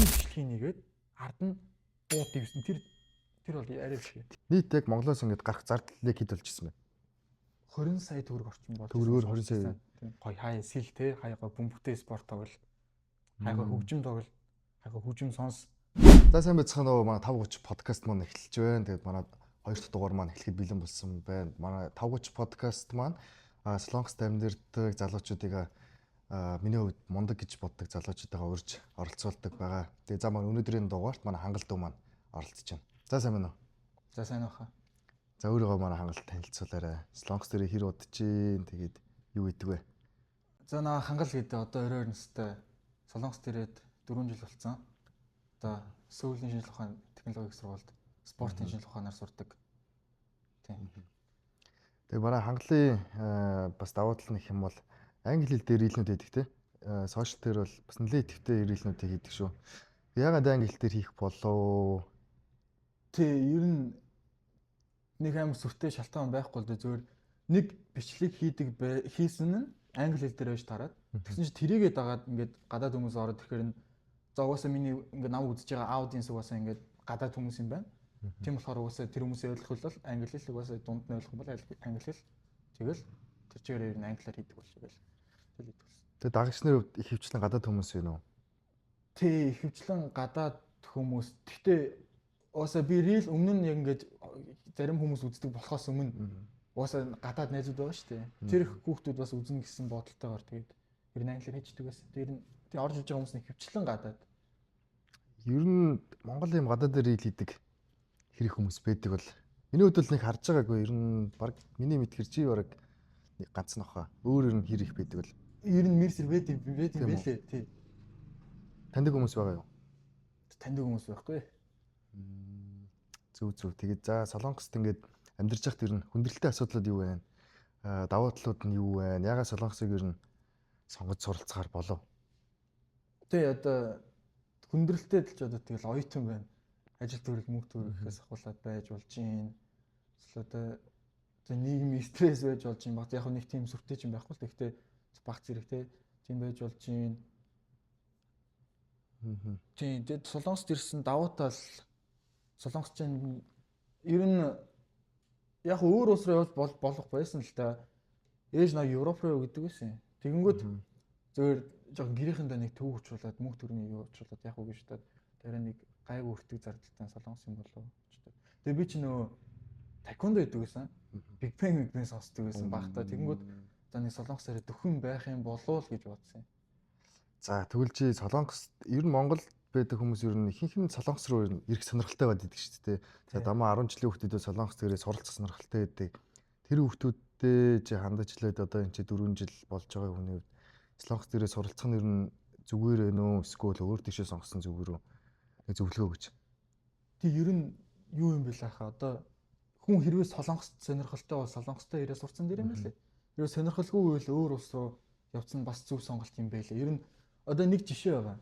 бичлэгийг нэгээд ард нь бууд ивсэн тэр бол арай биш. Нийт яг Монголоос ингээд гарах зардлыг хэд болж ирсэн бэ? 20 сая төгрөг орчим болж байна. Төгрөгөөр 20 сая. Гой хаяа сэл те хаяга бөмбөгтэй спорт тоглол. Хаяга хөгжим тоглол. Хаяга хөгжим сонс. За сайн байцгаана уу. Манай 5:30 подкаст маань эхэлж байна. Тэгээд манай 2 дахь дугаар маань эхлэхэд бэлэн болсон байна. Манай 5:30 подкаст маань Солонгост амьдардаг залуучуудыг миний хувьд мундаг гэж боддог залуучуудаа урьж оролцуулдаг байгаа. Тэгээд за манай өнөөдрийн дугаарт манай хангалт дүү маань оролцож байна. За сайн байна уу? За сайн баха. За өөрийгөө манай хангалт танилцуулаарай. Солонгос дээр хэр удаж чинь тэгээд юу хийдэг вэ? За наа хангал гэдэг одоо 22 настай Солонгос дээрээд 4 жил болсон. Одоо Сөүлийн шинжлэх ухааны технологийн сургуульд спортын шинжлэх ухаанаар сурдаг. Тийм. Тэгээ манай хангалын бас давуу тал нь их юм бол англи хэл дээр ирэлнүүд хийдэг те. Сошиал дээр бол бас нэлээд идэвхтэй ирэлнүүдийг хийдэг шүү. Яагаад англи хэл дээр хийх болов? Тэ ер нь нэг амар сүртэй шалтгаан байхгүй л дээ зөвөр нэг бичлэг хийсэн нь англи хэл дээр байж тараад тэгсэн чинь тэрийгээ дагаад ингээд гадаад хүмүүс ороод ирэхээр за угаасаа миний ингээд нам үзэж байгаа аудиенс угаасаа ингээд гадаад хүмүүс юм байна. Тийм болохоор угаасаа тэр хүмүүсээ ойлгох бол англи хэл угаасаа дунд нь ойлгох бол англи хэл тэгэл тэр чигээр ер нь англиар хийдэг болчихвол тэгэл хийдэг болсон. Тэгээ дагагч нэр их хвчлэн гадаад хүмүүс вэ нөө? Тий их хвчлэн гадаад хүмүүс. Гэхдээ угаасаа би рил өмнө нь яг ингээд зарим хүмүүс үздэг болохоос өмнө угаасаа гадаад найзууд байгаа шүү дээ. Тэр их хүүхдүүд бас үзнэ гэсэн бодолтойгоор тэгээд ер нь англиар хийдэг байсан. Тэр нь тий орж иж байгаа хүмүүс нэг хвчлэн гадаад. Ер нь Монгол юм гадаад дээр рил хийдэг хэрэг хүмүүс байдаг бол миний хувьд л нэг харж байгаагүй. Ер нь баг миний мэдгэр чи бараг нэг ганц нохоо. Өөр ер нь хэр их байдаг бол ер нь мэрсэр байд юм байлээ тий. Таньдаг хүмүүс байгаа юу? Таньдаг хүмүүс байхгүй. Зүг. Тэгээд за Солонгост ингээд амьдарч байхад ер нь хүндрэлтэй асуудлууд юу вэ? Давуу талууд нь юу вэ? Ягаад Солонгосыг ер нь сонгож суралцахаар болов? Тэ одоо хүндрэлтэй л ч одоо тэгэл оюутан байна. Ажил төрөл мөнгө төрөх гэхээс ахуулаад байж болж гин. Эсвэл одоо нийгмийн стресс байж болж гин. Баг яг нэг тийм сүртэй ч юм байхгүй л гэхдээ баг зэрэг тийм байж болж гин. Тийм тэгээд Солонгост ирсэн давуу тал Солонгос чинь ер нь яг өөр улс руу явж болох байсан л та. Ээж наа Европ руу гэдэг байсан. Тэгэнгүүт зөвөр жоохон гэрийнхэндээ нэг төв учруулад мөнгө төрний юу учруулад яг уу гэж бодоод дараа нэг гайгүй өртөг зардалтай Солонгос юм болов. Тэгээ би чи нөгөө таквондо гэдэг байсан. Биг бэн сонсдог байсан багтаа. Тэгэнгүүт за нэг Солонгосоор дөхөн байх юм болов л гэж бодсон. За тэгвэл чи Солонгост ер нь Монгол байдаг хүмүүс ер нь ихэнх нь Солонгос руу ирэх сонирхолтой байдаг шүү дээ. За дамаа 10 жилийн хүүхдүүд Солонгос дээрээ суралцах сонирхолтой байдаг. Тэр хүүхдүүдтэй чи хандажлаад одоо энэ чи 4 жил болж байгаа хүний хувьд Солонгос дээрээ суралцах нь ер нь зүгээр ээ нөө эсвэл өөр тийшээ сонгосон зүгээр үү? Нэг зөвлөгөө өгч. Тэг ер нь юу юм бэ лаха одоо хүн хэрвээ Солонгост сонирхолтой бол Солонгостой ирээ сурцсан дэр юм байлээ. Хэрвээ сонирхолгүй байвал өөр улс руу явцсан бас зөв сонголт юм байлээ. Ер нь одоо нэг жишээ байгаа.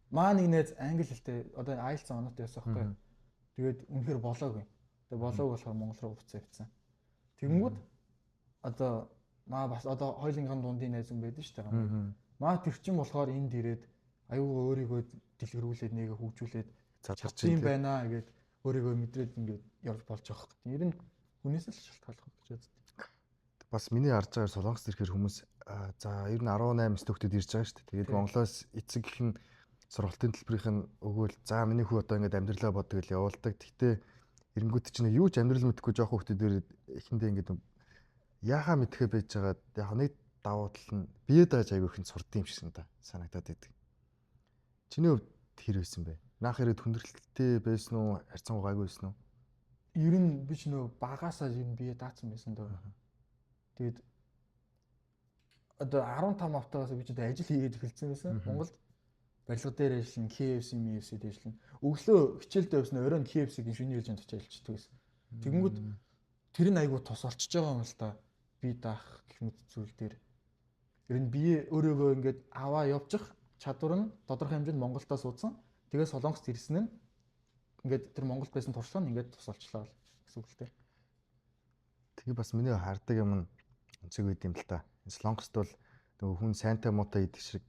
Маа нэг найз англи хэлтэй одоо IELTS оноотой байсан байхгүй. Тэгээд үнэхээр болоогүй. Тэгээд болоогүй болохоор Монгол руу буцаа явцсан. Тэгэнгүүт одоо маа бас одоо хоёулынхаа дундын найз юм байдаг шүү дээ. Маа тэр чин болохоор энд ирээд аюугаа өөрийгөө дэлгэрүүлээд нэгэ хөгжүүлээд чадчих юм байна гэгээд өөрийгөө мэдрээд ингээд явж болж байгаа хэрэг. Ер нь хүнээс л шалтгаалах гэж үздэг. Бас миний харж байгаа Солонгос ирэхээр хүмүүс за ер нь 18 студентүүд ирж байгаа шүү дээ. Тэгээд Монголоос эцэг их нь сургалтын төлбөрийнх нь өгөөл за миний хүү одоо ингээд амьдралаа боддог л явуулдаг. Гэхдээ эренгүүт чинь юу ч амьдрал мэдэхгүй жоох хүүхдүүдээр эхэндээ ингээд яахаа мэдхээ байж байгаа. Яг нэг давуу тал нь бие дааж аягүй ихэнд сурд юм шиг санагдаад байдаг. Чиний хувьд хэр байсан бэ? Наах хэрэг хүндрэлттэй байсан уу? Харьцангуй гайгүй байсан уу? Ер нь би ч нөө багаасаа ер нь бие даацсан байсан дөө. Тэгээд одоо 15 автоогоос би ч одоо ажил хийгээд эхэлсэн байсан. Монголд барилга дээр ажиллана, KFC, MFC-д ажиллана. Өглөө хичээлдээ явсан оройн KFC-гийн шөнийн ээлжинд очиж ажилладаг байсан. Тэгэнгүүт тэр нь айгүй тус олчж байгаа юм л та. Би даах гэх мэт зүйл дээр. Ер нь би өөрийгөө ингээд аваа явчих чадвар нь тодорхой хэмжээнд Монголдоо суудсан. Тэгээ Солонгост ирсэн нь ингээд тэр Монголд байсан туршлага нь ингээд тус олчлаа гэсэн үг л дээ. Тэгээ бас миний хардаг юм нь онцгой байд юм л та. Солонгост бол нөгөө хүн сайнтай муутай идэх шиг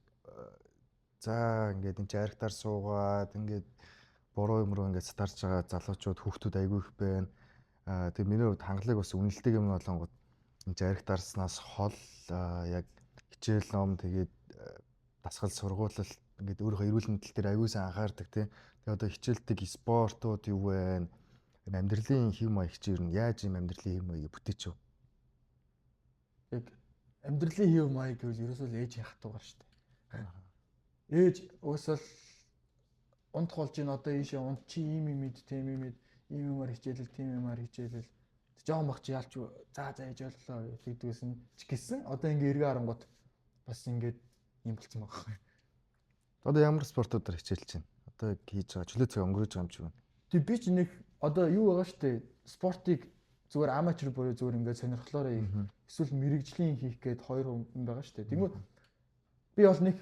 За ингээд энэ аригтаар суугаад ингээд буруу юм руу ингээд сатарж байгаа залуучууд хүүхдүүд айгүй их байна. Тэгээ миний хувьд хангалыг бас үнэлдэг юм болонгод энэ аригтаарснаас хол яг хичээл ном тэгээд дасгал сургуулалт ингээд өөрийнхөө эрүүл мэндэл дээр аюул сан анхаардаг тий. Тэгээ одоо хичээлдэг спортууд юу вэ? Амьдралын хэв маяг чи ер нь яаж юм амьдралын хэв маягийг бүтээч вэ? Яг амьдралын хэв маяг гэвэл ерөөсөө л ээжийн хатуугаар шүү дээ. Ээж уусаал унтх болж ийн одоо ийшээ унт чи ийм юм ийд тийм юм ийд ийм юмар хичээлэл тийм юмар хичээлэл жоохон бах чи ялч за ээж боллоо гэдгээс нь ч гэсэн одоо ингээ эргээ харангууд бас ингээд юм болцсон байгаа юм. Одоо ямар спортуудаар хичээлж байна? Одоо хийж байгаа чөлөө цаг өнгөрөөж байгаа юм чи юу? Тэг би ч нэг одоо юу байгаа штэ спортыг зүгээр аматер буюу зүгээр ингээд сонирхлоороо эсвэл мэрэгжлийн хийх гээд хоёр юм байгаа штэ. Тэгмээ би бол нэг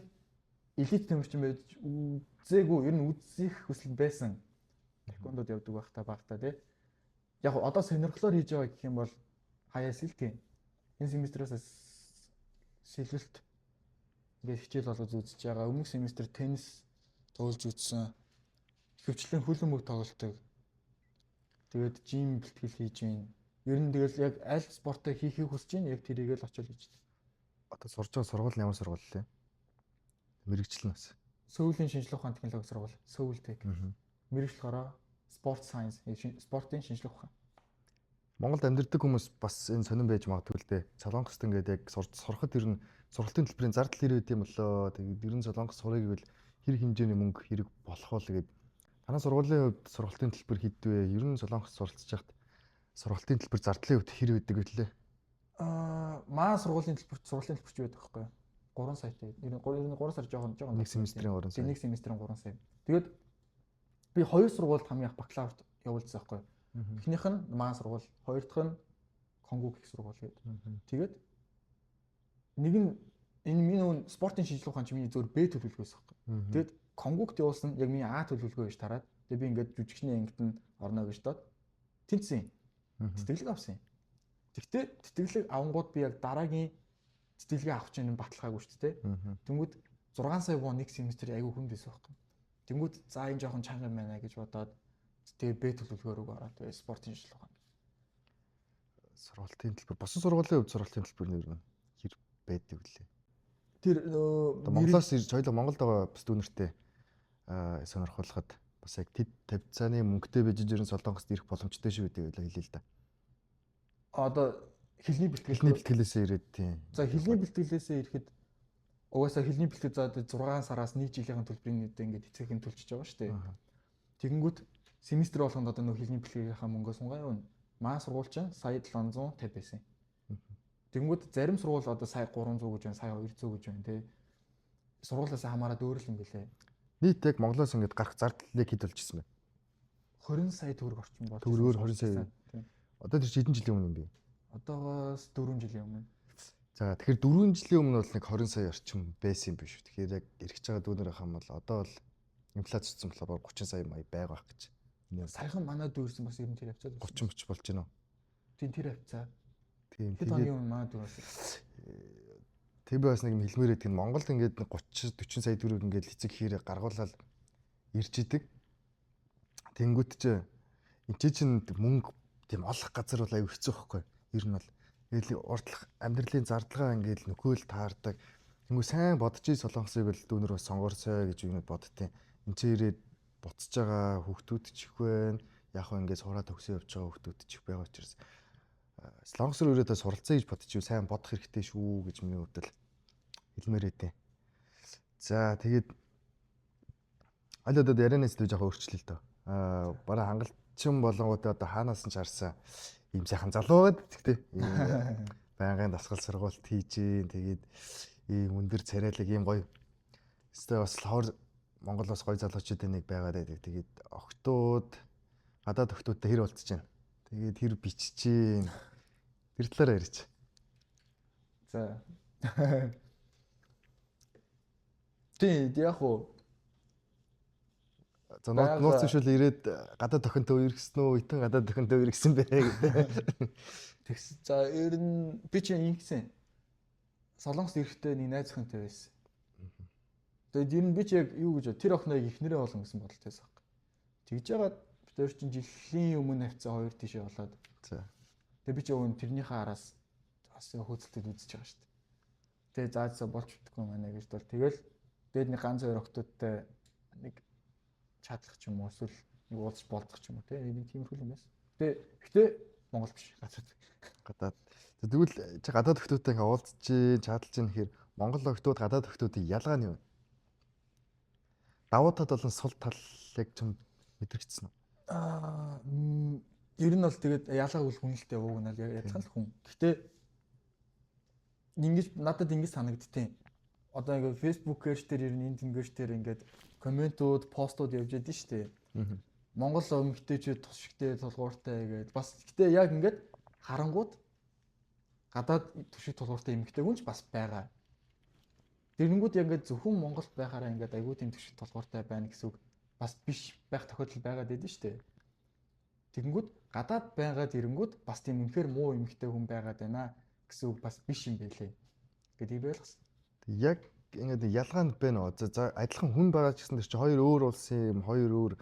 элит тэмцэгч байж үзээгүй ер нь үзэх хүсэл байсан. Тэквондод явдаг байх та тий. Яг одоо сонирхлоор хийж байгаа гэх юм бол хаяа сэлтийн энэ семестрээс сэлгэлт ингээд хичээл болгож үзэж байгаа. Өмнөх семестр теннис тоглож үзсэн. Хөвчлэн хөлөн мөг тоглолтог. Тэгээд жим бэлтгэл хийж байна. Ер нь тэгэл яг аль спортыг хийхийг хүсэж байна. Яг тэрийг л очиод хийж байна. Одоо сурж байгаа сургууль нь ямар сургууль лээ? Мэргэжил нас. Сөүлийн шинжлэх ухааны технологи сургууль. Сөүлтек. Мэргэжил гараа спорт сайенс, спортын шинжлэх ухаан. Монголд амьдардаг хүмүүс бас энэ сонирн байж магадгүй л дээ. Солонгост ингээд яг сурахад ер нь сургалтын төлбөрийн зардал хэрэг байт юм болоо. Тэгээд ер нь Солонгос сурах гэвэл хэр хэмжээний мөнгө хэрэг болох вэ гэдэг. Танай сургуулийн хувьд сургалтын төлбөр хэдвэ? Ер нь Солонгост суралцж байхад сургалтын төлбөр зардлын хувьд хэр байдаг вэ? Маа сургуулийн төлбөрт сургалтын төлбөрч байдаг байхгүй юу? 3 саятай. Ер нь 3 сар жоохон нэг семестрийн 3 сая. Нэг семестрийн 3 сая. Тэгээд би хоёр сургуульд хамгийн их бакалаврт явуулсан байхгүй юу? Эхнийх нь маа сургууль, хоёр дахь нь Конгу гэх сургууль гэдэг. Тэгээд нэг нь энэ миний спортын шинжлэх ухаан чи миний зөвөр Б төлөвлөгөөс байхгүй. Тэгээд Конгугт явуулсан яг миний А төлөвлөгөө гэж тараад тэгээд би ингээд жүжигчний ангид нь орно гэж доод тэнцсэн. Тэтгэлэг авсан юм. Тэгтээ тэтгэлэг авангууд би яг дараагийн тэтгэлгээ авах чинь баталгаагүй шүү дээ. Тэнгүүд 6 сая вон нэг семестр айгүй хүн дэс байхгүй. Тэнгүүд за энэ жоохон чанга юм байна гэж бодоод тэгээ Б төлөвлөгөө рүү ороод тэгээ спортын шинжлэх ухаан. Сургалтын төлбөр босон сургуулийн хувьд сургалтын төлбөр нь хэр байдаг вүлээ? Тэр Монголоос ирж хоёул Монголд байгаа бас дүүнертэй сонирхолоход бас яг тэд тавьцааны мөнгөтэй байж ирэн Солонгост ирэх боломжтой шүү гэдэг хэлээ л да. Одоо хэлний бэлтгэлээсээ ирээд тийм. За хэлний бэлтгэлээсээ ирэхэд угаасаа хэлний бэлтгэл за 6 сараас 1 жилийн төлбөрийн нэдэ ингээд эцэгхэн төлчихөж байгаа шүү дээ. Тэгэнгүүт семестр болгонд одоо нөх хэлний бэлтгэгийнхаа мөнгөө сунгаа явна. Маа сургууль чинь сая 750 байсан. Тэгэнгүүт зарим сургууль одоо сая 300 гэж байна, сая 200 гэж байна тий. Сургуулиас хамаараад өөр л юм гэлээ. Нийт яг Монголоос ингээд гарах зардлыг хэд болчихсон бэ? 20 сая төгрөг орчим болж. Төгрөгөөр 20 сая. Одоо тэр хэдэн жилийн өмнө юм бэ? Одоогоос 4 жилийн өмнө. За тэгэхээр 4 жилийн өмнө бол нэг 20 сая орчим байсан юм биш үү? Тэгэхээр яг ирэх байгаа дүүнер хам бол одоо бол инфляцицсан болохоор 30 сая маяг байгаа байх гэж. Саяхан манай дүүрсэн бас 90 тэр хавцаад 30 болж байна уу? Тийм тэр хавцаа. Тийм. Хэд хоногийн өмнө манай дүүрсэн. Тэг би бас нэг юм хэлмээр байдаг. Монголд ингээд 30 40 сая төгрөг ингээд эцэг хийрээ гаргуулаад ирж идэг. Тэнгүүт ч энэ чинь мөнгө тийм олох газар бол аюу хэцүү байхгүй. Ер нь бол тэгэл урдлах амьдралын зардалгаа ингээд нөхөөл таардаг. Тэнгүү сайн бодож ий Солонгосыг бол дүүнер бас сонгорсоо гэж юу боддtiin. Энд ч ирээд буцаж байгаа хүүхдүүд ч их байна. Яг хөө ингээд сураад төгсөө явж байгаа хүүхдүүд ч их байгаа учраас Солонгос руу ирээд суралцъя гэж бодчих юу сайн бодох хэрэгтэй шүү гэж миний хувьд л хэлмээр өгдөө. За тэгээд аль одоо ярианаас л жоохон өөрчлөлөө л доо. Бараа хангалтчин болонгуудаа одоо хаанаас нь чарсан ийм сайхан залуу байгаад тэгтээ. Байнгын дасгал сургалт хийж гин тэгээд ийм өндөр царайлаг ийм гоё. Эсвэл бас хор Монголоос гоё залуучууд нэг байгаад байдаг. Тэгээд охтууд гадаад охтуудтай хэр болцож байна. Тэгээд хэр бичиж гин. Тэр талаараа ярьж. За. Тэг яг уу. За нууц зөвшөөрөл ирээд гадаад охинтой үргэсэн үү? Итэн гадаад охинтой үргэсэн бэ гэдэг. Тэгс. За ер нь би чинь ингэсэн. Солонгост ирэхдээ нэг найз охинтой байсан. Тэгээд ер нь би ч яг юу гэж тэр охиныг ихнэрээ болно гэсэн бодолтой байсан баг. Тэгж яагаад бид хоёр чинь жилийн өмнө авцаа хоёр тийшээ болоод. За. Тэгээд би ч өвн тэрнийхээ араас бас хөөцөлтөд үзэж байгаа шүү дээ. Тэгээд заазаа болж өгдөг юм аа гэж бол тэгэл дээд нэг ганц хоёр октодтой нэг чадлах ч юм уу эсвэл нэг уулзч болдох ч юм уу тийм тиймэрхүү юм байсан. Гэтэ Монгол биш гадаад. Тэгвэл чи гадаад охтуудтай ингээ уулзч чадлж ийн гэхээр Монгол охтууд гадаад охтуудын ялгаа нь юу вэ? Давуу тал болон сул талыг ч мэдрэгдсэн үү? Ер нь бол тэгээд ялгаа үл хүнэлтэд ууг нь яг ядхан л хүн. Гэтэ ингэж надад ингэж санагдтiin. Одоо ингээ Facebook пэйж дээр ер нь энд ингэж дээр ингээд комментууд, постууд явж байдаг шүү дээ. Монгол эмэгтэйчүүд тушигтэй тулгууртай гэдэг. Бас гэтээ яг ингээд харангууд гадаад түшиг тулгууртай эмэгтэй хүн ч бас байгаа. Тэрэнгүүд яг ингээд зөвхөн Монголд байхаараа ингээд айгүй тийм түшиг тулгууртай байна гэсэн үг бас биш байх тохиолдол байгаад байдаг шүү дээ. Тэгэнгүүт гадаад байгаад ирэнгүүд бас тийм үнэхээр муу эмэгтэй хүн байгаад байна гэсэн үг бас биш юм байлээ. Гэдгийг ойлгосон. Яг ингээд ялгаа нь байна уу? За адилхан хүн байгаа ч гэсэн тэр чинь хоёр өөр улсын юм, хоёр өөр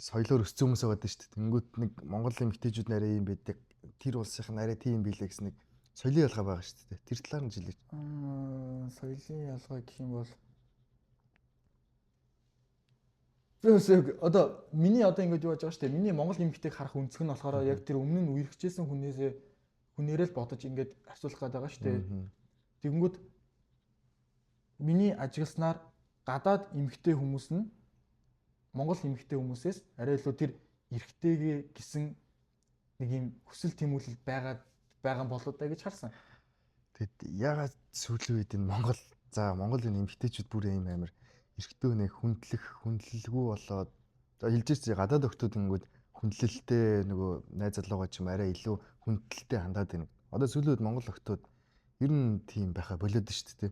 соёлоор өссөн хүмүүс байгаа шүү дээ. Тэнгүүт нэг Монгол эмэгтэйчүүд нарийн юм байдаг. Тэр улсынх нь арай тийм билээ гэсэн нэг соёлын ялгаа байгаа шүү дээ. Тэр талаар нь жилээ. Соёлын ялгаа гэх юм бол одоо миний одоо ингэж юу яаж байгаа шүү дээ. Миний Монгол эмэгтэйг харах өнцөг нь болохоор яг тэр өмнө нь үерхжсэн хүнээрээ л бодож ингэж асуулах гээд байгаа шүү дээ. Тэгэнгүүт миний ажигласнаар гадаад эмэгтэй хүмүүс нь Монгол эмэгтэй хүмүүсээс арай илүү тэр эрэгтэйгээ гэсэн нэг юм хүсэл тэмүүлэл байгаа болоо да гэж харсан. Тэгэд ягаад сүүлийн үед энэ Монгол эмэгтэйчүүд бүр юм амар эрэгтэй хүнийг хүндлэлгүй болоод хэлж ирсэн гадаад охтууд ингэвэл хүндлэлтэй нөгөө найз залуугаа ч юм арай илүү хүндэлтэй хандаад байна. Одоо сүүлийн үед Монгол охтууд ер нь тийм байхаа болоод шүү дээ.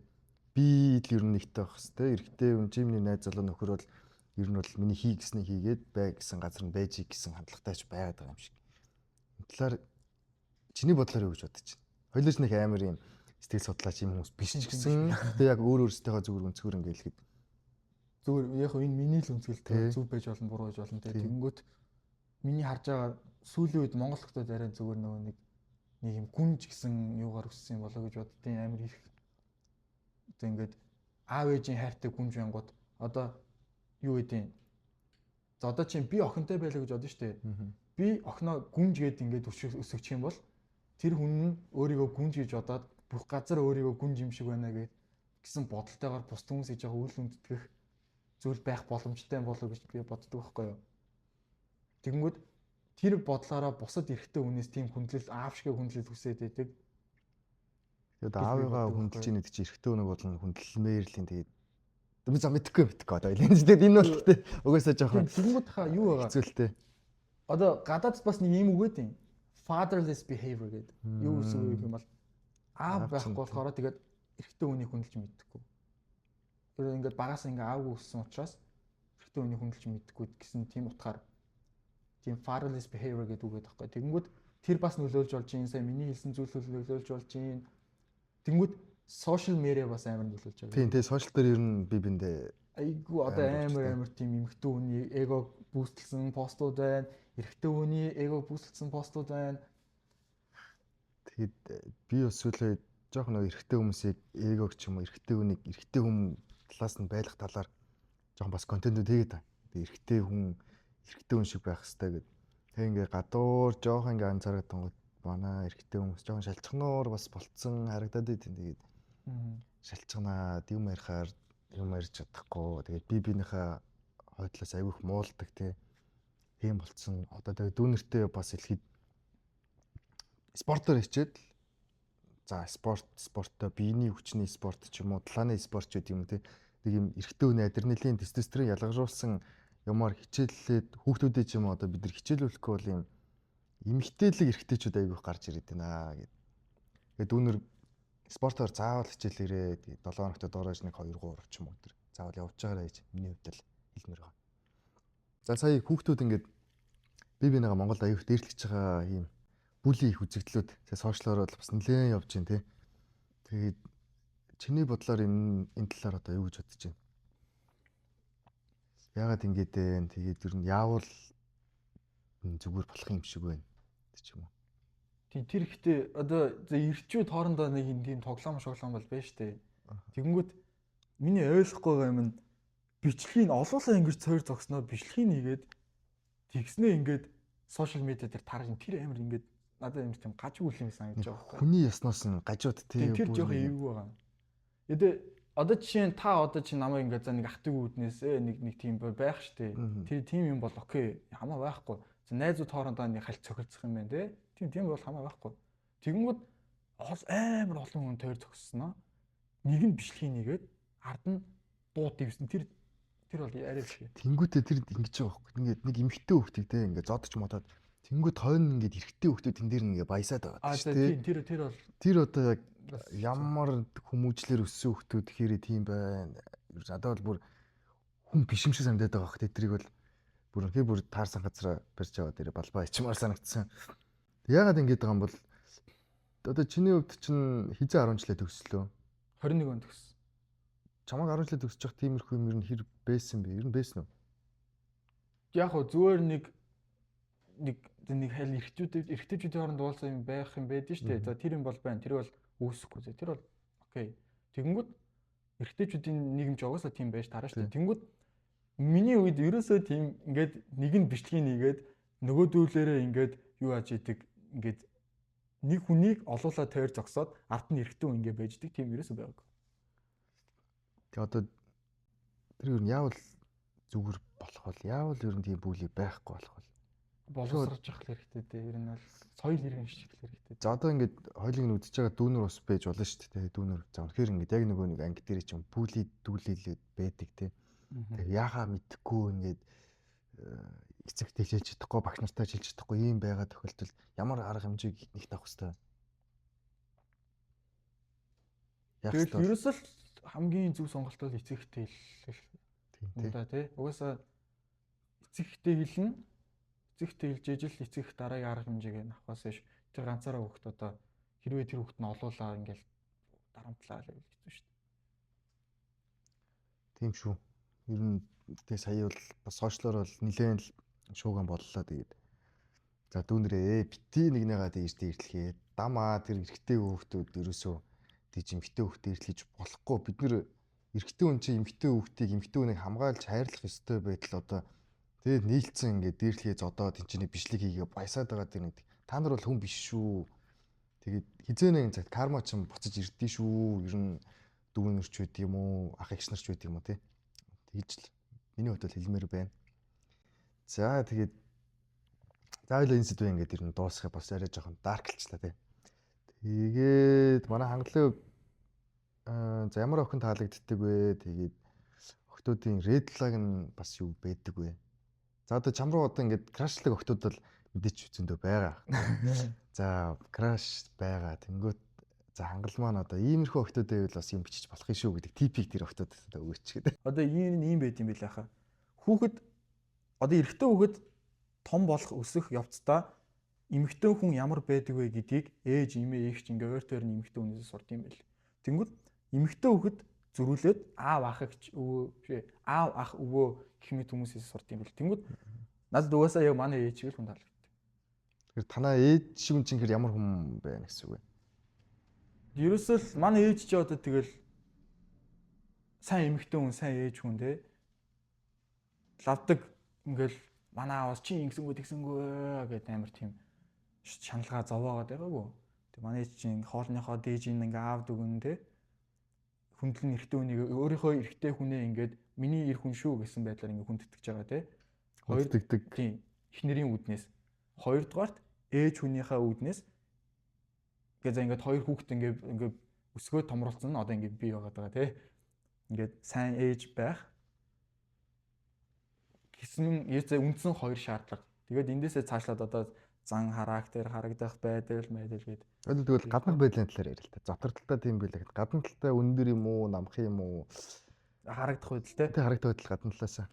Би л ер нь нэгтэй байх хэвээр эрэгтэй хүн чимний найз залуу нөхөр бол ер нь бол миний хий гэсний хийгээд бай гэсэн газар нь байж гэсэн хандлагатайч байгаад байгаа юм шиг. Энэ талаар чиний бодлоор юу гэж бодож байна? Хоёулаа ч нэг амар юм сэтгэл судлаач юм хүмүүс биш ч гэсэн тэгээ яг өөр өөрсдийнхөө зүгээр өнцгөр ингээ хэлэхэд зүгээр яг энэ миний л өнцгөлтэй зүв байж болно буруу байж болно тэгээ тэгэнгүүт миний харж байгаа сүүлийн үед Монгол хотод арай зүгээр нөгөө нэг юм гүнж гэсэн юугаар өссөн юм болоо гэж боддtiin амар их. Одоо ингээд аав ээжийн хайртай гүнж байнгут одоо юу гэдэг юм. За одоо чинь би охинтой байлаа гэж бодсон шүү дээ. Би охиноо гүнж гээд ингээд өсгөх юм бол тэр хүн нь өөрийгөө гүнж гэж бодоод бүх газар өөрийгөө гүнж юм шиг байна гэсэн бодолтойгоор бус хүмүүсийг жоо үл үндэтгэх зүйл байх боломжтой болов гэж би боддог байхгүй юу. Тэгэнгүүт тэр бодлоороо бусад эрэгтэй хүнээс тийм хүндлэл аав шиг хүндлэл хүсээд байдаг. Тэгээд аавыгаа хүндэлж ийн гэдэг чинь эрэгтэй хүнийг болон хүндэлмээр л юм тэгээд би за мэдхгүй одоо тэгээд энэ бол гэхдээ угаасаа жоохон тэгэнгүүт хаа юу байгаа хэцүүлтэй. Одоо гадаад бас нэг юм үгээд юм. Fatherless behavior гэдэг. Юу гэсэн юм бол аав байхгүй болохоор тэгээд эрэгтэй хүнийг хүндэлж мэддэггүй. Тэр ингээд багаас ингээд аавгүй өссөн учраас эрэгтэй хүнийг хүндэлж мэддэггүй гэсэн тийм утгаар тийм fatherless behavior гэдэг үг байдаг байхгүй. Тэгэнгүүт тэр бас нөлөөлж болж юм. Сая миний хэлсэн зүйлс нөлөөлж болж юм. Тэгэнгүүт social media бас амар нөлөөлж байгаа. Тийм social дээр ер нь би биндээ айгу одоо амар тийм эмэгтэй хүний эго бүүстэлсэн постууд байна. Эрэгтэй хүний эго бүүстэлсэн постууд байна. Тэгэд би бас сүүлийн жоох нэг эрэгтэй хүмүүсийг эгог ч юм уу эрэгтэй хүнийг эрэгтэй хүн талаас нь байлгах талаар жоох бас контентууд хийгээд байна. Тэгээ эрэгтэй хүн шиг байх хэрэгтэй гэдэг. Тэг ингээ гадуур жоох ингээ анзаараад тангууд манай эрэгтэй хүмүүс жоох шалчхноор бас болцсон харагдаад идэв. Тэгээд шалчхнаад юм ярихаар юм ярьж чадахгүй. Тэгээд бинийхээ хойдлоос айгүйх муулдаг тийм болцсон. Одоо тэгээд дүүнэртэй бас хэлэхэд спортоор хичээд за спорттой биений хүчний спорт ч юм уу талааны спорт ч гэдэг юм тий. Нэг юм эрэгтэй хүний адреналин тестостерон ялгаруулсан юмар хичээллээд хүүхдүүдээ ч юм уу одоо бид нар хичээлүүлэхгүй бол юм эмэгтэйлэг эрэгтэйчүүд айгүйх гарч ирээд байна гэдэг. Тэгээд дүүнэр спортоор заавал хичээлээрээ 7 хоногт доороож нэг 2 3 ч юм уу тэр заавал явж байгаарай гэж миний хувьд л хэлмээр байна. За сая хүүхдүүд ингээд бинийгаа Монголд аюух дээрлэж байгаа юм бүлийн их үзэгдлүүд сошиалоор бол бас нэлээд явж байна тий. Тэгээд чиний бодлоор энэ талаар одоо юу гэж бодож байна? Ягаад ингэж вэ? Тэгээд ер нь яавал зүгээр болох юм шиг байна. Тэг ч юм уу. Тэр ихтэй одоо эрчүүд хоорондоо нэг юм тоглоом бол байна штэ. Тэгэнгүүт миний ойлгохгүй байгаа юм нь бичлэгийг олоолаа ингэж цойр зогсноо бичлэгийг нэгээд тэгснээ ингээд сошиал медиа дээр тарах тэр амар ингээд надад амар тийм гаж үйл юм санагдаж байгаа байхгүй. Хүний ясноос нь гажууд тий. Тэр жоох эвгүй байгаа. Эдээ одоо жишээ нь та одоо чи намайг ингээд за нэг ах トゥ үүднээс нэг тийм байх штэ. Тэр тийм юм бол окей хамаа байхгүй. Найзууд хоорондоо нэг хальт цохилцох юм байна те. Тийм бол хамаа байхгүй. Тэгэнгүүт амар олон хүн тойр зогссноо. Нэг нь бичлэгийг нэгээд ард нь дуу дэвсэн. Тэр бол арай биш. Тэнгүүтээ тэр ингэж байгаа байхгүй. Ингээд нэг эмхтэй хөхтийг те ингээд зодож модоод тэнгүүд хойно ингээд эргэтэй хөхтүүд тэн дээр ингээд баясаад байгаа шүү дээ. Тэр одоо яг ямар хүмүүжлэр өссөн хөхтүүд тэгэхээр тийм байна. Надад бол бүр хүн биш юм шиг санагдаад байгаа хэрэг тэрийг бол бүр таарсан газараа барьж аваад дээр балбаа ичмаар санагдсан. Яагаад ингэж байгаа юм бол одоо чиний хувьд чинь хизээ 10 жилээ төгслөө. 21 он төгссөн. Чамайг 10 жилээ төгсөж явах тиймэрхүү юм ер нь хэр байсан бэ? Ер нь байсан уу? Яг хөө зүгээр нэг хайл эргэжүүдийн хооронд уулзсан юм байх юм байдэн шүү дээ. За тэр юм бол байна. Тэр бол үүсэхгүй. Тэр бол окей. Тэгэнгүүт эргэжүүдийн нийгэмч угаасаа тийм байж тараа шүү дээ. Тэгэнгүүт миний үед ерөөсөө тийм ингээд нэг нь бичлэгийг нэгээд нөгөөдүүлээрээ ингээд юу ааж идэг ингээд нэг хүнийг олуулаа тойр зогсоод ард нь эргэтэн хүн ингээд байждаг тийм ерөөсөө байгааг. Тэгээ одоо тэр юу яавал зүгээр болох бол яавал ер нь тийм бүлий байхгүй болох бол боловсрож явах хэрэгтэй дээ. Ер нь бол соёл иргэн шиг хэрэгтэй. За одоо ингээд хоёлыг нь үдчихэж байгаа дүүнер ус байж болно шүү дээ. Дүүнер за үнэхээр ингээд яг нөгөө нэг анги дээр чинь бүлий дүүлэлээд байдаг те. Тэгээ яхаа мэдхгүй ингээд эцэг хэлж чадахгүй багш нартай хэлж чадахгүй ийм байгаа тохиолдолд ямар арга хэмжээг нэгт авах хэрэгтэй. Тэгээд ерөөсөө хамгийн зөв сонголт бол эцэгтэй хэлэх. Тийм тий. Угаасаа эцэгтэй хэлнэ. Эцэгтэй хэлж ижил эцэг дараагийн арга хэмжээг нь авахаас биш. Тэр ганцаараа хөхт одоо хэрвээ тэр хөхт нь олуулаа ингээл дарамтлаа л хэвчээ шүү дээ. Тийм шүү. Ер нь тэгээ сая бол бас сошиалор бол нилээн л шууган боллоо тэгээд. За дүүнрээ бити нэгнийгаа дээртэй иртлэхээ. Дамаа тэр эргэтэй хөхтүүд ерөөсөө тийж эмхтэй хөхтөө иртлэж болохгүй. Бид нэр эргэтэй хүн чинь эмхтэй хөхтийг эмхтэй хүнийг хамгаалж хайрлах ёстой байтал одоо тэгээд нийлцэн ингээд дээрлэхээ зодоод энэ чинь бичлэг хийгээ баясаад байгаа тэр нэг та нар бол хүн биш шүү. Тэгээд хизээнэ цагт карма ч буцаж ирдээ шүү. Ер нь дүүнерч байд юм уу, ах эгч нарч байд юм уу те. Тэгж л миний хувьд бол хэлмээр байна. За тэгээд заавал энэ сэдвээ ингээд ер нь дуусгах бас арай жоохон дарклчлаа те. Тэгээд манай хангалын за ямар охин таалагддаг вэ? Тэгээд охтуудын ред флаг нь бас юу байдаг вэ? За одоо чам руу одоо ингээд крашлаг охтууд бол мэдээч зөндөө байгаа. За краш байгаа. Тэнгүүт за хангал маань одоо иймэрхүү охтууд байвал бас юм бичиж болох юм шүү гэдэг типик тэр охтууд одоо өгөөч гэдэг. Одоо ийм байд юм билээ хаа. Хүүхэд одоо эрэгтэй хүүхэд том болох өсөх явцдаа эмэгтэй хүн ямар байдаг вэ гэдгийг ээж, эмээ, эгч ингээ ойр тойрны эмэгтэй хүнээс сурд юм бэл. Тэнгүүд эмэгтэй хүүхэд зөрүүлээд аав ах өвөө гэх мэт хүмүүсээс сурд юм бэл. Тэнгүүд надад угаасаа яг манай ээж шиг л хүн таалагддаг. Тэгэхээр танаа ээж шиг юм чинь ямар хүн байна гэсэн үг вэ? Ерөөсөө л манай ээж чи одоо тэгэл сайн эмэгтэй хүн, сайн ээж хүн те лавдаг ингээл манай аавас чи ингэсэнгүү тэгсэнгүү гэдэг амар тийм шаналгаа зовоогоод байгаагүй. Тэг манай ээж чинь хоолныхоо дээжийн ингээ аавд өгөн те хүндлэн эрэгтэй хүнийг өөрийнхөө эрэгтэй хүнээ ингээд миний эр хүн шүү гэсэн байдлаар ингээ хүндэтгэж байгаа те. Хүндэтгдэг. Тийм. Эхнэрийн үүднээс. Хоёрдугаарт ээж хүнийхээ үүднээс ингээ за ингээд хоёр хүүхэд ингээ өсгөө томруулсан нь одоо ингээ бий байгаа те. Ингээд сайн ээж байх гэсэн үндсэн хоёр шаардлага. Тэгээд эндээсээ цаашлаад одоо зан характер, харагдах байдал гээд. Тэгвэл гаднах байдлын талаар ярил л та. Дотор талтай тийм байлаа гэхэд гадна талтай өндөр юм уу, намх юм уу? Харагдах байдал те. Тэ харагдах байдал гадна талаасаа.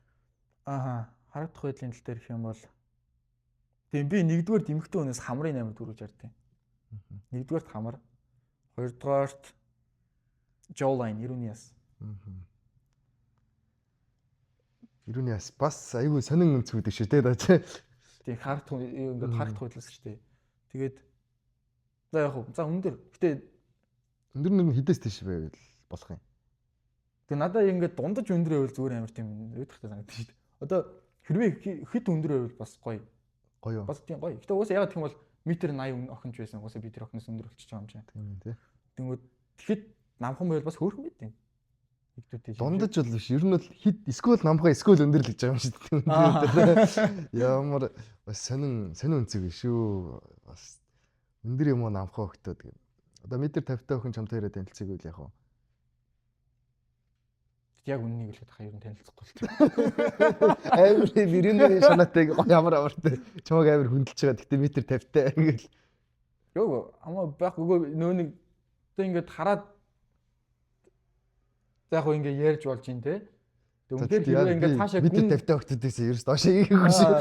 Ааха. Харагдах байдлын тал дээр гэх юм бол тийм би нэгдүгээр эмэгтэй хүнээс хамрын 8 дөрөж ярьдیں۔ Нэгдүгээрт хамар, хоёрдугаарт jawline, ирүүний яс. Ер нь бас айгүй сонин өнцгүүд шүү дээ даа чи. Тийм харагдах ингээд харагдах байлаас шүү дээ. Тэгээд за яг хөө за өндөр. Гэтэ Өндөр нь хідээс тийш байвал болох юм. тэг надад ингээд дундаж өндөр байвал зүгээр амар тийм өөдөртэй санагдаж шүү дээ. Одоо хэрвээ хэд өндөр байвал бас гоё. Гоё. Бас тийм гоё. Гэтэ уусаа ягаад гэх юм бол метр 80 охинч байсан. Уусаа би тэр охиноос өндөр болчихж байгаа юм чинь. Тийм үү тий. Тэнгүүд тэгэхэд намхан байвал бас хөөрхөн байт юм. Игдүүдээ. Дундаж бол биш. Ер нь бол хид эсвэл намхаа эсвэл өндөр л гэж байгаа юм шүү дээ. Ямар бас сонин өнцөг шүү. Бас өндөр юм уу намхаа өгтөөд гэв. Одоо метр 50 та охин чамтай яриад танилцдаг үл яг уу. Яг үннийг хэлэхэд хаа ер нь танилцахгүй л. Амар бирэнэ шанаатай ямар амартай. Чамаг амар хөндлөж байгаа. Гэтэ метр 50 та ингээл. Йоо амаа байхгүй нөө нэг одоо ингээд хараад за яг ингээд ярьж болж ин тэ. Тэг үнээр хэрвээ ингээд цаашаа метр 50 та өгтөдөөс ерөөс доош ийгээгүй шүү.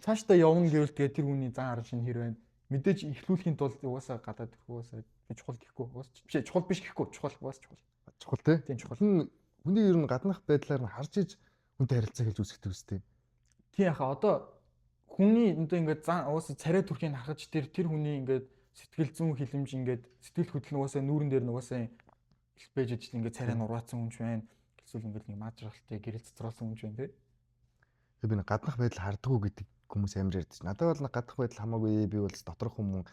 Цаашдаа явна гэвэл тэгээ тэр хүний зан арга шин хэр байна. Мэдээж ихлүүлэхийн тулд угаасаа гадаад угаасаа чухал гэхгүй угаасаа биш чухал биш гэхгүй чухал угаасаа чухал. Чухал тий. Тийм чухал. Хүний ер нь гаднах байдлаар нь харж иж хүнтэй харилцаа хийж үзэхтэй үстэй. Тийм яхаа одоо хүний одоо ингээд зан угаасаа царай төрхийг харахад тэр хүний ингээд сэтгэл зүйн хилэмж ингээд сэтгэл хөдлөл угаасаа нүүрэн дээр угаасаа бэж иж ингээд царай нургаацсан хүн ч байна. Эсвэл ингээд нэг маажралтай гэрэл цэцруулсан хүн ч байна тий. Тэгээ би нэг гаднах байдал хардггүй гэдэг хүмүүс амар ярьдаж. Надад бол нэг гаднах байдал хамаагүй би бол доторх хүн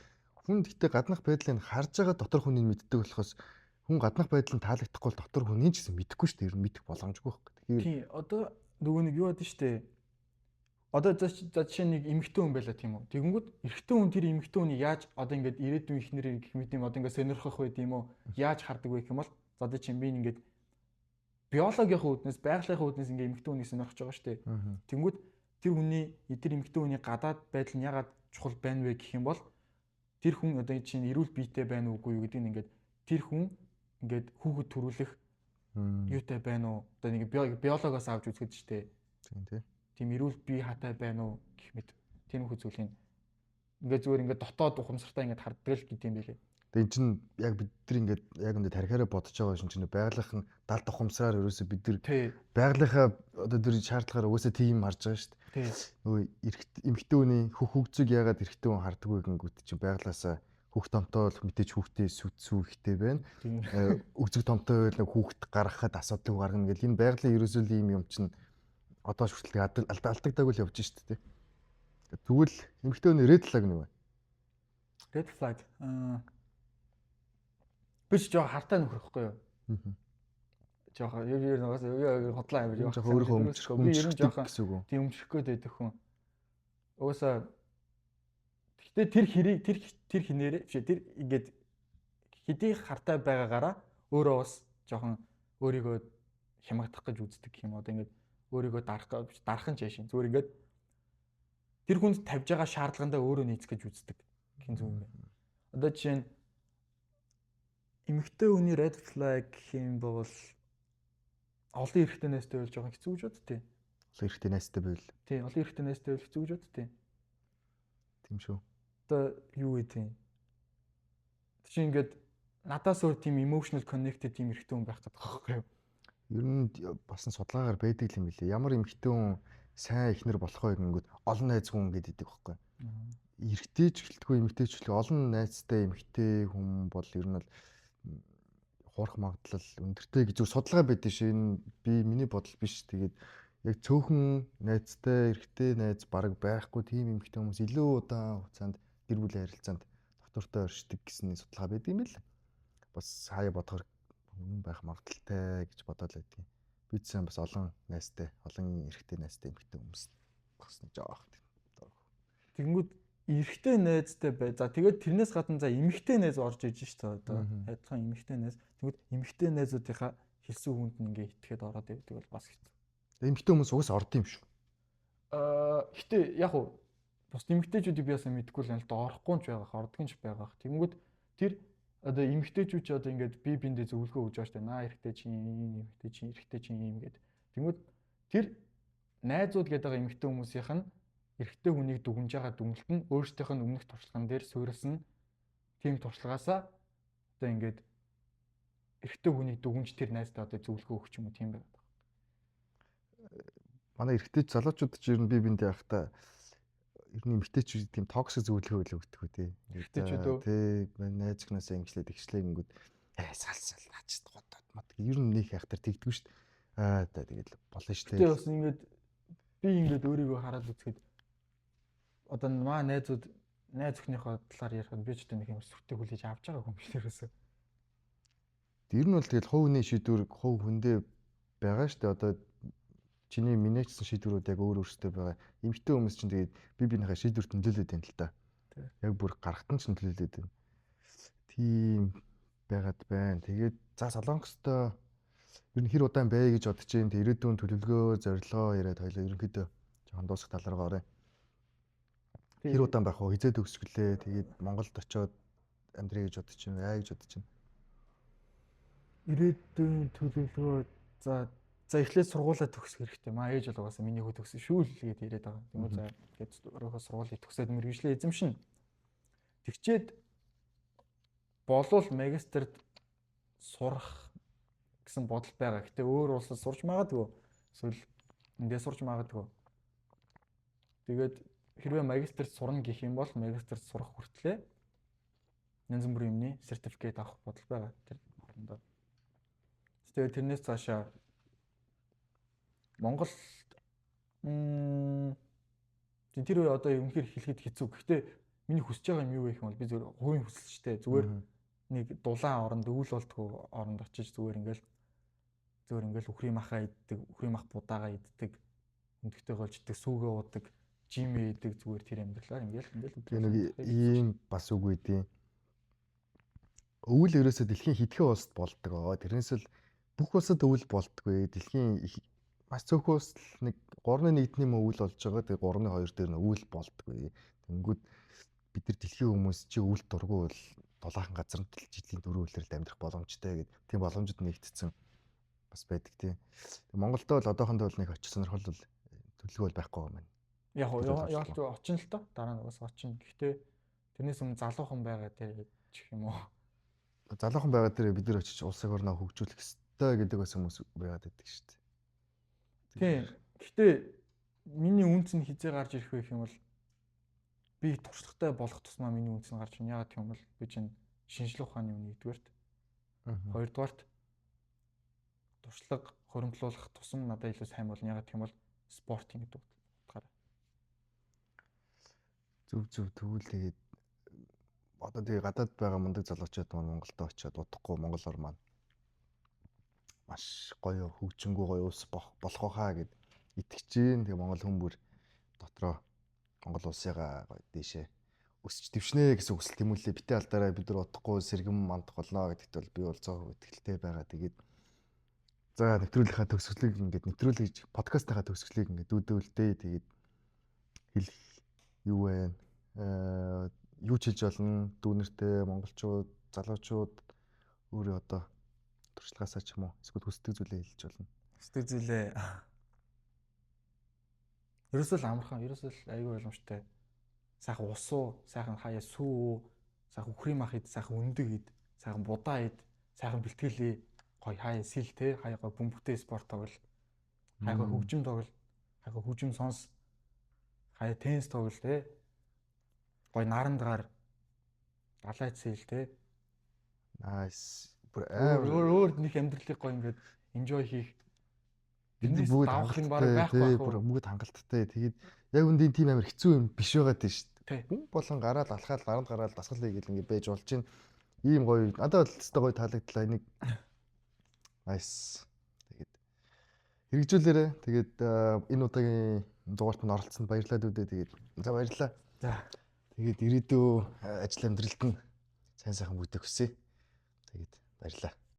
гэхдээ гаднах байдлыг харж байгаа доторх хүнийг мэддэг болохоос хүн гаднах байдал нь таалагдахгүй бол дотор хүний ч гэсэн мэдэхгүй шүү дээ. Ер нь мэдэх боломжгүй байхгүй. Тэгэхээр тий одоо нөгөө нэг юу байдаг шүү дээ. Одоо за жишээ нэг эмэгтэй хүн байлаа тийм үү. Тэгэнгүүт эрэгтэй хүн тэр эмэгтэй хүнийг яаж одоо ингээд ирээдүйн ихнэрийг гэх мэт юм одоо ингээд сонирхох байд юм уу? Яаж хардаг вэ гэх юм бол за одоо чинь би ингээд биологийн үүднээс байгалийн үүднээс ингээд эмэгтэй хүнийг сонирхож байгаа шүү дээ. Тэнгүүд тэр эмэгтэй хүний гадаад байдал нь ягаад чухал байна вэ гэх юм бол тэр хүн одоо чинь эрүүл биетэй байна уугүй юу гэдэг нь ингээд тэр хүн ингээд хүүхэд төрүүлэх юутай байна уу? Одоо нэг биологоос авч үзэхэд шүү дээ. тийм тий. Тийм эрүүл бие хатай байна уу гэх мэт тэр нөхөд зүйлийг ингээд зүгээр ингээд дотоод ухамсартай ингээд харддаг л гэдэг юм билээ. Тэгээ эн чинь яг бид нар ингээд яг энэ тархиараа бодож байгаа шин чинь байгалийнх нь далд ухамсараар ерөөсөө бид нар байгалийнхаа одоо тэр шаардлагаар угаасаа тийм харж байгаа шүү дээ. Нөгөө эмэгтэй хүний хөгцөг яагаад эрэгтэй хүн харддаг вэ гингүүт чинь байгалаасаа хүүхд томтой бол мэдээж хүүхдээ сүтсүү ихтэй байна. Өгцөг томтой байл нэг хүүхд гаргахад асуудал гаргана гэл энэ байгалийн ерөөсөө ийм юм чинь одоо хүртэл алдагдаагүй л явж шүү дээ. Тэгвэл эмэгтэй хүний red flag нь юу вэ? Red flag биш жоо хартаа нөхрөхгүй юу? Жоо ер нь хотлаа юм жоо. Жоо өөрөө өмчрөх гэсэн үг үү? Тийм өмчрөх гээд байдаг хүн. Угаасаа гэхдээ тэр хэрийг тэр хинээрээ биш тэр ингээд хэдий хартай байгаагаараа өөрөө бас жоохон өөрийгөө хямагдах гэж үздэг юм. Одоо ингээд өөрийгөө дарахын чашийн зүгээр ингээд тэр хүнд тавьж байгаа шаардлагандаа өөрөө нийцэх гэж үздэг гэх юм байна. Одоо жишээ нь эмэгтэй хүний red flag юм бол олон эрэгтэй найзтай байж байгаа хэцүү гэж боддتي. Олон эрэгтэй найзтай байвал. Тий, олон эрэгтэй найзтай байвал хэцүү гэж боддتي. Тийм шүү. Одоо юу вэ тийм? Чи ингээд надаас өөр тийм emotional connected тийм эрэгтэй хүн байх гэдэг байхгүй юу? Ер нь бас судалгаагаар байдаг юм билээ. Ямар эмэгтэй хүн сайн ихнэр болох вэ гингүүд олон найз хүн гэдэг байхгүй. Эрэгтэй ч гэлтгүй эмэгтэй ч гэлтгүй олон найзтай эмэгтэй хүн бол ер нь бол хуурах магадлал өндөртэй гэж судалгаа байдаг шээ. Энэ миний бодол биш. Тэгээд яг цөөхөн найзтай эрэгтэй найз бараг байхгүй тийм эмэгтэй хүмүүс илүү удаан хугацаанд гэр бүлийн харилцаанд доктортой оршдог гэсэн судалгаа байдаг юм л. Бас хаяа бодохоор үнэн байх магадaltaй гэж бодоод байдгийн. Бид сайн бас олон найзтай, олон эрэгтэй найзтай эмэгтэй хүмүүс багсна жоох. Тэгэнгүүт эрэгтэй найзтай бай. За тэгээд тэрнээс гадна за эмэгтэй найз орж иж шүү дээ. Одоо хайдхан эмэгтэй найз. Тэгвэл эмэгтэй найзуудынхаа хэлсэн хүнд нь ингээ итгэхэд ороод байдаг бол бас хэцүү. Эмэгтэй хүмүүс угсаа орд юм шүү. Гэтэ яг уу бус эмэгтэйчүүдийг би ясаа мэдэхгүй л байна л да орохгүй ч байгаа, ордгийн ч байгаа. Тэгэнгүүт тэр одоо эмэгтэйчүүд ч одоо ингээд бие биендээ зөвлөгөө өгж байгаа шүү дээ. Наа эрэгтэй чинь ийм, эрэгтэй чинь ийм гэдэг. Тэгэнгүүт тэр найзууд гэдэг байгаа эмэгтэй хүмүүсийнх нь эрэгтэй хүнийг дүгнж байгаа дүгнэлт нь өөрсдийнх нь өмнөх туршлаган дээр суурилсан тийм туршлагаасаа одоо ингээд эрэгтэй хүнийг дүгнж тэр найздаа одоо зөвлөгөө өгч юм уу тийм байна. манай эрэгтэй залуучууд ч ер нь би биндээ байхдаа ер нь эмэгтэйчүүд тийм токсик зөвлөгөө өгдөг үү тий. Эрэгтэйчүүд үү? Тий найзгнаас ингэслээд ихшлэнгүүд сал наач годоод мат ер нь нэг хайхтар тэгдэггүй шүү дээ. Тэгээд болно шүү Тэгээ дээ. бас ингээд би ингээд өөрийгөө хараад үзэхэд одоо маа найз өхнийхөө талаар ярихад би ч гэдэг нэг юм сүртэй хүлээж авч байгаа юм шиг ерөөсөө. Ер нь бол тэгэл хувь хүний шийдвэр хувь хүндээ байгаа шүү дээ. Одоо чиний минийчсэн шийдвэрүүд яг өөр өөртөө байгаа. Эмэгтэй хүмүүс чинь тэгээд бинийхээ шийдвэрт нөлөөлөд байна л да. Яг бүр гарахтан ч нөлөөлөд байна. Тийм байгаад байна. Тэгээд за Солонгостой ер нь хэр удаан бай гэж бодож байна. Тэг ирээдүйн төлөвлөгөө, зорилгоо яриад хоёлоо ерөнхийдөө жоохон дуусах талраа орё. Хэр удаан байх вэ? Хизээд өгсгөлээ. Тэгээд Монголд очиод амьдрий гэж бодож байна. Гэж бодож байна. Ирээдүйн төлөвлөгөө за эхлээд сургуулаа төгсөх хэрэгтэй. Маа ээж бол угаасаа миний хүү төгсөн шүү л гээд яриад байгаа. Тэгмээ за тэгээд өөрийнхөө сургуулийг төгсөөд мэргэжлээ эзэмшин. Тэгчээд болвол магистрт сурах гэсэн бодол байгаа. Гэтэ өөр улсад сурч магадгүй. Эсвэл эндээ сурч магадгүй. Тэгээд хэрвээ магистрт сурна гэх юм бол магистрт сурах хүртлээр янз бүрийн юмны сертификат авах бодол байгаа. Тэр хоорондоо. Тэгээд тэрнээс цаашаа Монголд тэр үе одоо үнэхээр хэлэхэд хэцүү. Гэхдээ миний хүсэж байгаа юм юу вэ гэх юм бол би зөвхөн хувийн хүсэлжтэй. Зүгээр нэг дулаан оронд өвөл болтгоо оронд очиж зүгээр ингээл үхрийн махаа иддэг, үхрийн мах будаага иддэг, өндөгтэй голждаг, сүүгээ уудаг, жим иддэг зүгээр тэр амьдралаар ингээл нэг ийм бас үг үйдیں۔ Өвөл ерөөсө дэлхийн хэдхэн улсад болдог. Тэрнээс л бүх улсад өвөл болдгоо. Дэлхийн маш цөөхөн улсад нэг 3.1-ний өвөл болж байгаа. Тэгээ 3.2 дээр нь өвөл болдгоо. Тэнгүүд бид нар дэлхийн хүмүүс чи өвөлт дургүй бол дулаахан газар нь жилийн 4 үлрэлд амьдрах боломжтой гэдэг. Тийм боломжууд нэгтцсэн бас байдаг тийм. Монголдо бол одоохондоо бол нэг очих сонирхол бол төлөвлөгөө бол байхгүй юм байна. Яг яалт очин л тоо дараа нь бас очин. Гэхдээ тэрнээс өмнө залуухан байгаа дээр чих юм уу? Залуухан байгаа дээр бид нар очиж улсыг орноо хөгжүүлэх ёстой гэдэг бас хүмүүс байгаад байдаг шүү дээ. Тийм. Гэхдээ миний үнц нь хизээ гарч ирэх вэ гэх юм бол би туршлагатай болох тусмаа миний үнц нь гарч ирнэ. Яагаад гэх юм бол би чинь шинжлэх ухааны үн нэгдүгээрт. Хоёрдугаарт туршлага хоримтлуулах тусам надад илүү сайн болно. Яагаад гэх юм бол спорт гэдэг утгаараа. Зөв тэгвэл тэгээд одоо тэгээ гадаад байгаа мундаг залуучууд Монголд очиод удахгүй Монгол ор маань маш гоё хөгжингүү гоё улс болох хаа гэд итгэж гин. Тэгээ Монгол хүмүүр дотроо Монгол улсыгаа гоё дэшээ өсч дэвшнэ гэсэн хүсэл тэмүүлээ. Битээ алдараа бид нар удахгүй сэргэн мандах болно гэдэгт бол би бол 100% итгэлтэй байгаа. Тэгээд за нэвтрүүлгийнхаа төгсгөлийг ингээд нэвтрүүлгийж подкастынхаа төгсгөлийг ингээд дүүдүүлдээ. Тэгээд хэл юу вэ? Юу ч хэлж болно. Дүүнертэй монголчууд, залуучууд өөрөө одоо туршлагаасаа ч юм уу эсвэл хүсдэг зүйлээ хэлж болно. Хүсдэг зүйлээ ерөөсөө л амархан, ерөөсөө л аюу боломжтой. Сайхан усуу, сайхан хаяа сүү, сайхан үхрийн мах ид, сайхан өндөг ид, сайхан будаа ид, сайхан бэлтгэлээ, гоё хаяа сэл те, хаяа гоё бөмбөгтэй спорт тоглол, хаяа хөгжим тоглол, хаяа хөгжим сонс, хаяа теннис тоглол те. Гоё нарандгаар далайд сэл те. Nice. Өөр нэг амьдралыг гоё ингээд enjoy хийх. Бид бүгд давах юм баг байхгүй бүр бүгд хангалттай. Тэгээд яг үндийн тийм амар хэцүү юм биш байгаа дээ шүү дээ. Хүн болон гараад алхаад гаранд гараад дасгал хийгээл ингээд байж болж чинь ийм гоё надад бол өстой гоё таалагдлаа энийг. Nice. Тэгээд хэрэгжүүлээрэ. Тэгээд энэ удаагийн дугаарт мань оролцсонд баярлалаа дүүдээ. Тэгээд за баярлалаа. За тэгээд ирээдүйн ажил амьдралд нь сайн сайхан бүтээх хүсье. Тэгээд баярлалаа.